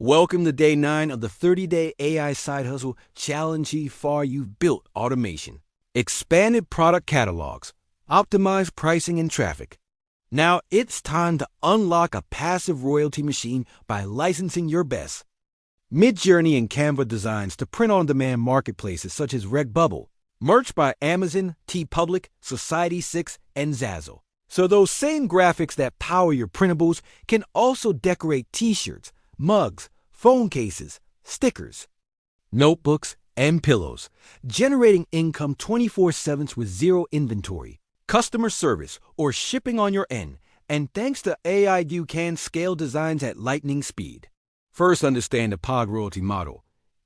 Welcome to day 9 of the 30-day AI side hustle challenge. Far you've built automation, expanded product catalogs, optimized pricing and traffic. Now it's time to unlock a passive royalty machine by licensing your best Midjourney and Canva designs to print-on-demand marketplaces such as Redbubble, merch by Amazon, TeePublic, Society6, and Zazzle. So those same graphics that power your printables can also decorate t-shirts, mugs, phone cases, stickers, notebooks, and pillows, generating income 24/7 with zero inventory, customer service, or shipping on your end. And thanks to AI, you can scale designs at lightning speed. First, understand the POG royalty model.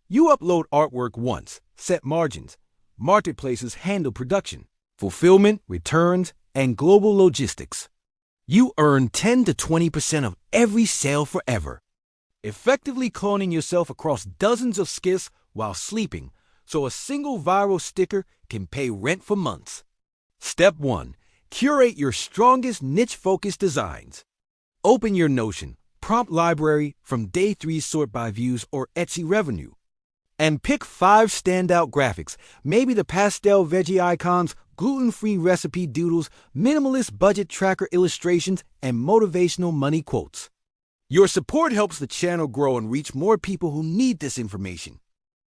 You upload artwork once, set margins. Marketplaces handle production, fulfillment, returns, and global logistics. You earn 10 to 20% of every sale forever, effectively cloning yourself across dozens of skiffs while sleeping, so a single viral sticker can pay rent for months. Step 1. Curate your strongest niche-focused designs. Open your Notion prompt library from Day 3 sort by views or Etsy revenue. And pick 5 standout graphics, maybe the pastel veggie icons, gluten-free recipe doodles, minimalist budget tracker illustrations, and motivational money quotes. Your support helps the channel grow and reach more people who need this information.